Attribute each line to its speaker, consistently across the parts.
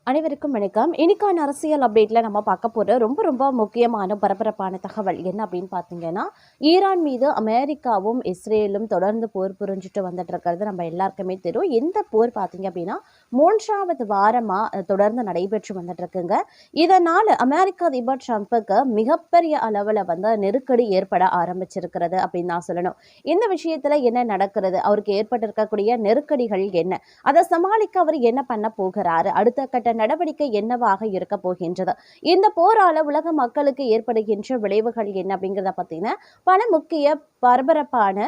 Speaker 1: அனைவருக்கும் வணக்கம். இன்னைக்கான அரசியல் அப்டேட்ல நம்ம பார்க்க போற ரொம்ப முக்கியமான பரபரப்பான தகவல் என்ன அப்படின்னு பார்த்தீங்கன்னா, ஈரான் மீது அமெரிக்காவும் இஸ்ரேலும் தொடர்ந்து போர் புரிஞ்சுட்டு வந்துட்டு இருக்கிறது நம்ம எல்லாருக்குமே தெரியும். இந்த போர் பார்த்தீங்க அப்படின்னா 3வது வாரமா தொடர்ந்து நடைபெற்று வந்துட்டு இருக்குங்க. இதனால அமெரிக்க அதிபர் ட்ரம்புக்கு மிகப்பெரிய அளவுல நெருக்கடி ஏற்பட ஆரம்பிச்சிருக்கிறது அப்படின்னு தான் சொல்லணும். இந்த விஷயத்துல என்ன நடக்கிறது, அவருக்கு ஏற்பட்டிருக்கக்கூடிய நெருக்கடிகள் என்ன, அதை சமாளிக்க அவர் என்ன பண்ண போகிறாரு, அடுத்த கட்ட நடவடிக்கை என்னவாக இருக்க போகின்றது, இந்த போரால உலக மக்களுக்கு ஏற்படுகின்ற விளைவுகள் என்ன அப்படிங்கிறத பத்தின பல முக்கிய பரபரப்பான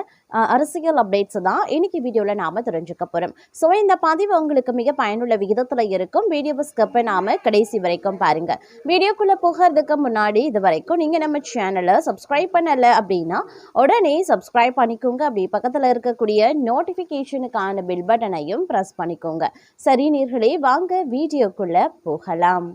Speaker 1: அரசியல் அப்டேட்ஸ் தான் இன்னைக்கு வீடியோல நாம தெரிஞ்சுக்க போறோம். சோ இந்த பதிவு உங்களுக்கு மிக பயனுள்ள விகிதத்துல இருக்கும். வீடியோவை ஸ்கிப் பண்ணாம கடைசி வரைக்கும் பாருங்க. வீடியோக்குள்ள போகிறதுக்கு முன்னாடி இது வரைக்கும் நீங்க நம்ம சேனலை சப்ஸ்கிரைப் பண்ணல அப்படின்னா உடனே சப்ஸ்கிரைப் பண்ணிக்கோங்க. அப்படி பக்கத்துல இருக்கக்கூடிய நோட்டிபிகேஷனுக்கான பெல் பட்டனையும் பிரஸ் பண்ணிக்கோங்க. சரி நேயர்களே, வாங்க வீடியோக்குள்ள போகலாம்.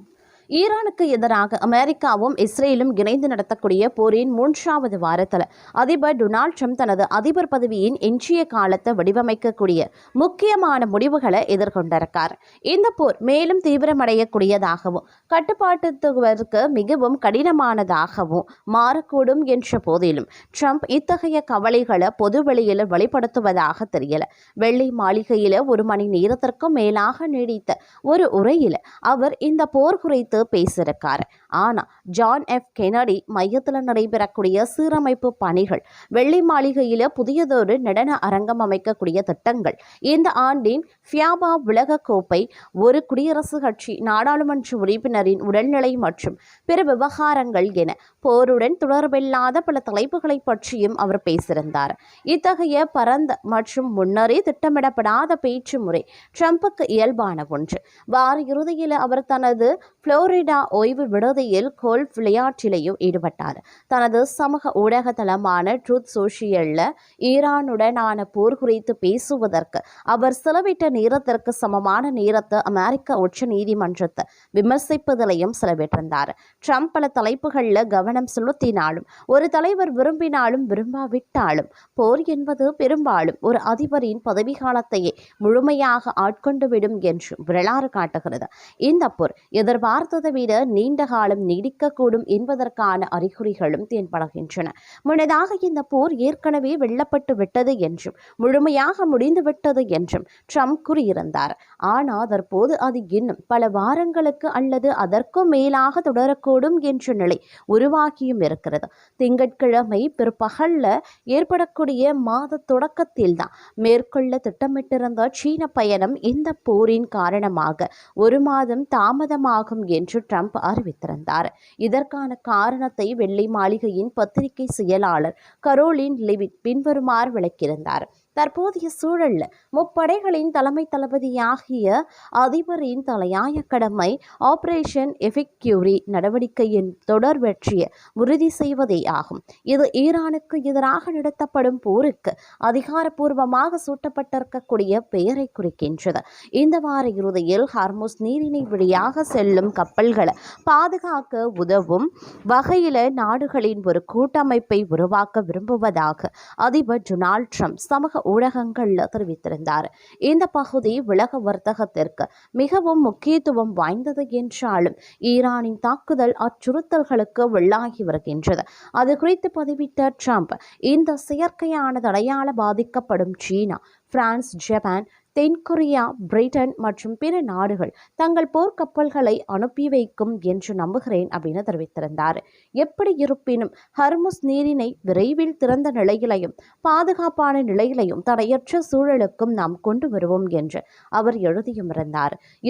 Speaker 1: ஈரானுக்கு எதிராக அமெரிக்காவும் இஸ்ரேலும் இணைந்து நடத்தக்கூடிய போரின் 3வது வாரத்தில் அதிபர் டொனால்ட் ட்ரம்ப் தனது அதிபர் பதவியின் எஞ்சிய காலத்தை வடிவமைக்கக்கூடிய முக்கியமான முடிவுகளை எதிர்கொண்டிருக்கார். இந்த போர் மேலும் தீவிரமடையக்கூடியதாகவும் கட்டுப்பாட்டுக்கு மிகவும் கடினமானதாகவும் மாறக்கூடும் என்ற போதிலும் ட்ரம்ப் இத்தகைய கவலைகளை பொதுவெளியில் வெளிப்படுத்துவதாக தெரியல. வெள்ளை மாளிகையில் 1 மணி நேரத்திற்கும் மேலாக நீடித்த ஒரு உரையில் அவர் இந்த போர் குறித்து பேசியிருக்காரு. ஆனா ஜான் எஃப் கென்னடி மையத்தில் நடைபெறக்கூடிய சீரமைப்பு பணிகள், வெள்ளை மாளிகையில புதியதொரு நடன அரங்கம் அமைக்கக்கூடிய திட்டங்கள், இந்த ஆண்டின் ஃபியாபா உலக கோப்பை, ஒரு குடியரசுக் கட்சி நாடாளுமன்ற உறுப்பினரின் உடல்நிலை மற்றும் பிற விவகாரங்கள் என போருடன் தொடர்பில்லாத பல தலைப்புகளை பற்றியும் அவர் பேசியிருந்தார். இத்தகைய பரந்த மற்றும் முன்னரே திட்டமிடப்படாத பேச்சு முறை ட்ரம்புக்கு இயல்பான ஒன்று. வார இறுதியில் அவர் தனது புளோரிடா ஓய்வு விடுதியில் கோல்ஃப் விளையாட்டிலேயும் ஈடுபட்டார். தனது சமூக ஊடக தளமான ட்ரூத் சோஷியல்ல ஈரானுடனான போர் குறித்து பேசுவதற்கு அவர் செலவிட்ட நேரத்திற்கு சமமான நேரத்தை அமெரிக்க உச்ச நீதிமன்றத்தை விமர்சிப்பதிலையும் செலவிட்டிருந்தார். ட்ரம்ப் பல தலைப்புகளில் கவனம் செலுத்தினாலும், ஒரு தலைவர் விரும்பினாலும் விரும்பாவிட்டாலும் போர் என்பது பெரும்பாலும் ஒரு அதிபரின் பதவி காலத்தையே முழுமையாக ஆட்கொண்டுவிடும் என்று வரலாறு காட்டுகிறது. இந்த போர் எதிர்பார்த்ததை விட நீண்ட காலம் நீடிக்கக்கூடும் என்பதற்கான அறிகுறிகளும் தென்படுகின்றன. முன்னதாக இந்த போர் ஏற்கனவே வெல்லப்பட்டு விட்டது என்றும் முழுமையாக முடிந்துவிட்டது என்றும் ட்ரம்ப் கூறியிருந்தார். ஆனால் தற்போது அது இன்னும் பல வாரங்களுக்கு அல்லது அதற்கும் மேலாக தொடரக்கூடும் என்ற நிலை உருவாகியும் இருக்கிறது. திங்கட்கிழமை பிற்பகல்ல ஏற்படக்கூடிய மாத தொடக்கத்தில் தான் மேற்கொள்ள திட்டமிட்டிருந்த சீன பயணம் இந்த போரின் காரணமாக 1 மாதம் தாமதமாகும் என்று ட்ரம்ப் அறிவித்திருந்தார். இதற்கான காரணத்தை வெள்ளை மாளிகையின் பத்திரிகை செயலாளர் கரோலின் லெவிட் பின்வருமாறு விளக்கியிருந்தார். தற்போதைய சூழல்ல முப்படைகளின் தலைமை தளபதியாகிய அதிபரின் தலையாய கடமை ஆபரேஷன் எஃபெக்டிவ்ரி நடவடிக்கையின் தொடர் வெற்றியை உறுதி செய்வதே ஆகும். இது ஈரானுக்கு எதிராக நடத்தப்படும் போருக்கு அதிகாரப்பூர்வமாக சூட்டப்பட்டிருக்கக்கூடிய பெயரை குறிக்கின்றது. இந்த வார இறுதியில் ஹார்முஸ் நீரிணை வழியாக செல்லும் கப்பல்களை பாதுகாக்க உதவும் வகையில நாடுகளின் ஒரு கூட்டமைப்பை உருவாக்க விரும்புவதாக அதிபர் டொனால்ட் ட்ரம்ப் சமூக ஊடகங்கள்ல தெரிவித்திருந்தார். இந்த பகுதி உலக வர்த்தகத்திற்கு மிகவும் முக்கியத்துவம் வாய்ந்தது என்றாலும் ஈரானின் தாக்குதல் அச்சுறுத்தல்களுக்கு உள்ளாகி வருகின்றது. அது குறித்து பதிவிட்ட ட்ரம்ப், இந்த செயற்கையான தடையால பாதிக்கப்படும் சீனா, பிரான்ஸ், ஜப்பான், தென்கொரியா, பிரிட்டன் மற்றும் பிற நாடுகள் தங்கள் போர்க்கப்பல்களை அனுப்பி வைக்கும் என்று நம்புகிறேன் அப்படின்னு தெரிவித்திருந்தார். எப்படி இருப்பினும் ஹர்முஸ் நீரினை விரைவில் திறந்த நிலையிலையும் பாதுகாப்பான நிலையிலையும் தடையற்ற சூழலுக்கும் நாம் கொண்டு வருவோம் என்று அவர் எழுதியும்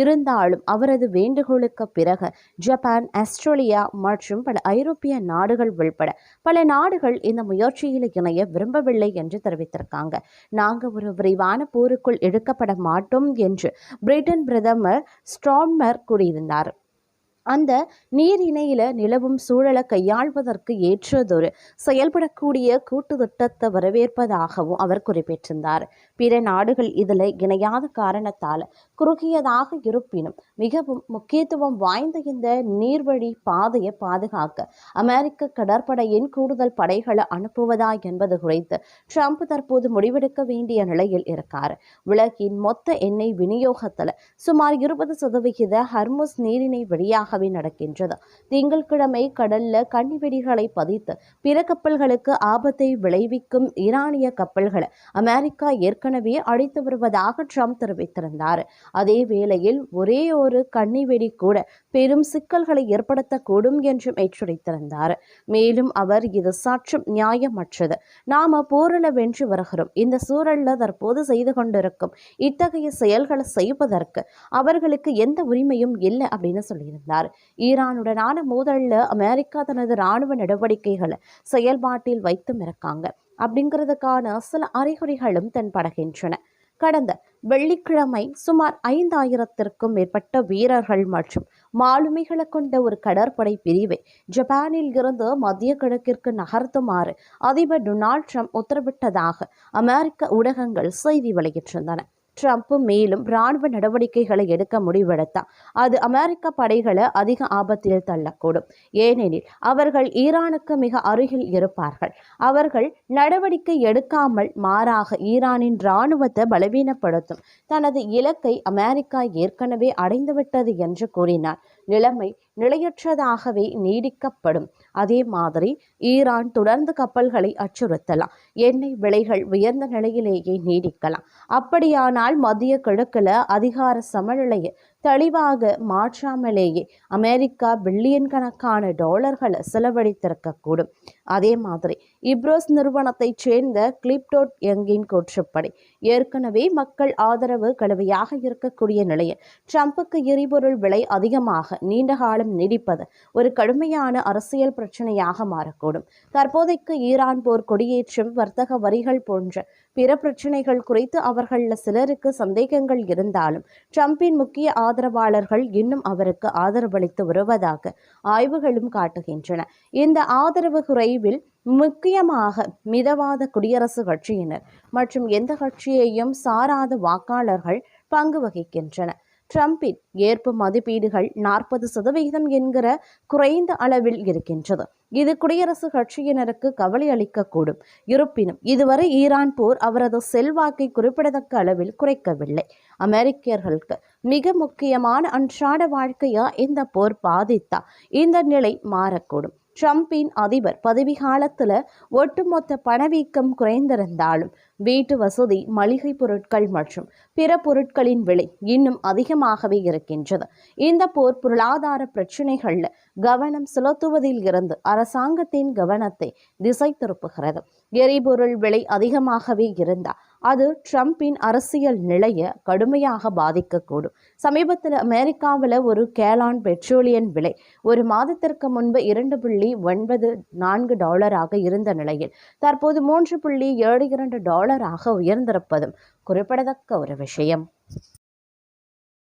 Speaker 1: இருந்தாலும் அவரது வேண்டுகோளுக்கு பிறகு ஜப்பான், ஆஸ்திரேலியா மற்றும் பல ஐரோப்பிய நாடுகள் உள்பட பல நாடுகள் இந்த முயற்சியில் இணைய விரும்பவில்லை என்று தெரிவித்திருக்காங்க. நாங்கள் ஒரு விரைவான போருக்குள் எடுக்கப்பட மாட்டோம் என்று பிரிட்டன் பிரதமர் ஸ்டார்மர் கூறியிருந்தார். அந்த நீரிணையில நிலவும் சூழலை கையாள்வதற்கு ஏற்றதொரு செயல்படக்கூடிய கூட்டு திட்டத்தை வரவேற்பதாகவும் அவர் குறிப்பிட்டிருந்தார். பிற நாடுகள் இதில் இணையாத காரணத்தால் குறுகியதாக இருப்பினும் மிகவும் முக்கியத்துவம் வாய்ந்த இந்த நீர்வழி பாதையை பாதுகாக்க அமெரிக்க கடற்படையின் கூடுதல் படைகளை அனுப்புவதா என்பது குறித்து ட்ரம்ப் தற்போது முடிவெடுக்க வேண்டிய நிலையில் இருக்கார். உலகின் மொத்த எண்ணெய் விநியோகத்தில் சுமார் 20% ஹர்முஸ் நீரிணை வழியாக நடக்கின்றது. திங்கட்கிழமை கடல்ல கன்னிவெடிகளை பதித்து பிற கப்பல்களுக்கு ஆபத்தை விளைவிக்கும் ஈரானிய கப்பல்களை அமெரிக்கா ஏற்கனவே அழித்து வருவதாக ட்ரம்ப் தெரிவித்திருந்தார். அதே வேளையில் ஒரே ஒரு கன்னிவெடி கூட பெரும் சிக்கல்களை ஏற்படுத்தக்கூடும் என்றும் எச்சரித்திருந்தார். மேலும் அவர் இது சற்றும் நியாயமற்றது. நாம போரில் வென்று வருகிறோம். இந்த சூழல்ல தற்போது செய்து கொண்டிருக்கும் இத்தகைய செயல்களை செய்வதற்கு அவர்களுக்கு எந்த உரிமையும் இல்லை அப்படின்னு சொல்லியிருந்தார். ஈரானுடனான மோதல்ல அமெரிக்கா தனது இராணுவ நடவடிக்கைகளை செயல்பாட்டில் வைத்தும் இருக்காங்க அப்படிங்கிறதுக்கான சில அறிகுறிகளும் தென்படுகின்றன. கடந்த வெள்ளிக்கிழமை சுமார் 5000த்திற்கும் மேற்பட்ட வீரர்கள் மற்றும் மாலுமிகளை கொண்ட ஒரு கடற்படை பிரிவை ஜப்பானில் இருந்து மத்திய கிழக்கிற்கு நகர்த்துமாறு அதிபர் டொனால்ட் ட்ரம்ப் உத்தரவிட்டதாக அமெரிக்க ஊடகங்கள் செய்தி வெளியிட்டிருந்தன. ட்ரம்ப் மேலும் இராணுவ நடவடிக்கைகளை எடுக்க முடிவெடுத்தால் அது அமெரிக்க படைகளை அதிக ஆபத்தில் தள்ளக்கூடும். ஏனெனில் அவர்கள் ஈரானுக்கு மிக அருகில் இருப்பார்கள். அவர்கள் நடவடிக்கை எடுக்காமல் மாறாக ஈரானின் இராணுவத்தை பலவீனப்படுத்தும் தனது இலக்கை அமெரிக்கா ஏற்கனவே அடைந்துவிட்டது என்று கூறினார். நிலைமை நிலையற்றதாகவே நீடிக்கப்படும். அதே மாதிரி ஈரான் தொடர்ந்து கப்பல்களை அச்சுறுத்தலாம். எண்ணெய் விலைகள் உயர்ந்த நிலையிலேயே நீடிக்கலாம். அப்படியானால் மத்திய கிழக்குல அதிகார சமநிலையை தெளிவாக மாற்றாமலேயே அமெரிக்கா பில்லியன் கணக்கான டாலர்களை செலவழித்திருக்கக்கூடும். அதே மாதிரி இப்ரோஸ் நிறுவனத்தைச் சேர்ந்த கிளிப்டோட் யங்கின் கூற்றுப்படி ஏற்கனவே மக்கள் ஆதரவு கலவையாக இருக்கக்கூடிய நிலையில் ட்ரம்புக்கு எரிபொருள் விலை அதிகமாக நீண்ட காலம் நீடிப்பது ஒரு கடுமையான அரசியல் பிரச்சனையாக மாறக்கூடும். தற்போதைக்கு ஈரான் போர், கொடியேற்றம், வர்த்தக வரிகள் போன்ற பிற பிரச்சனைகள் குறித்து அவர்கள் சிலருக்கு சந்தேகங்கள் இருந்தாலும் ட்ரம்பின் முக்கிய ஆதரவாளர்கள் இன்னும் அவருக்கு ஆதரவளித்து வருவதாக ஆய்வுகளும் காட்டுகின்றன. இந்த ஆதரவு குறைவில் முக்கியமாக மிதவாத குடியரசுக் கட்சியினர் மற்றும் எந்த கட்சியையும் சாராத வாக்காளர்கள் பங்கு வகிக்கின்றனர். ட்ரம்பின் ஏற்பு மதிப்பீடுகள் 40% என்கிற குறைந்த அளவில் இருக்கின்றது. இது குடியரசுக் கட்சியினருக்கு கவலை அளிக்கக்கூடும். இருப்பினும் இதுவரை ஈரான் போர் அவரது செல்வாக்கை குறிப்பிடத்தக்க அளவில் குறைக்கவில்லை. அமெரிக்கர்களுக்கு மிக முக்கியமான அன்றாட வாழ்க்கையா இந்த போர் பாதித்தா இந்த நிலை மாறக்கூடும். ட்ரம்பின் அதிபர் பதவி காலத்தில் ஒட்டுமொத்த பணவீக்கம் குறைந்திருந்தாலும் வீட்டு வசதி, மளிகை பொருட்கள் மற்றும் பிற பொருட்களின் விலை இன்னும் அதிகமாகவே இருக்கின்றது. இந்த போர் பொருளாதார பிரச்சினைகளில் கவனம் செலுத்துவதில் இருந்து அரசாங்கத்தின் கவனத்தை திசை திருப்புகிறது. எரிபொருள் விலை அதிகமாகவே இருந்தால் அது ட்ரம்பின் அரசியல் நிலையை கடுமையாக பாதிக்கக்கூடும். சமீபத்தில் அமெரிக்காவில் ஒரு கேலான் பெட்ரோலியம் விலை ஒரு மாதத்திற்கு முன்பு $2.94 இருந்த நிலையில் தற்போது $3.72 உயர்ந்திருப்பதும் குறிப்பிடத்தக்க ஒரு விஷயம்.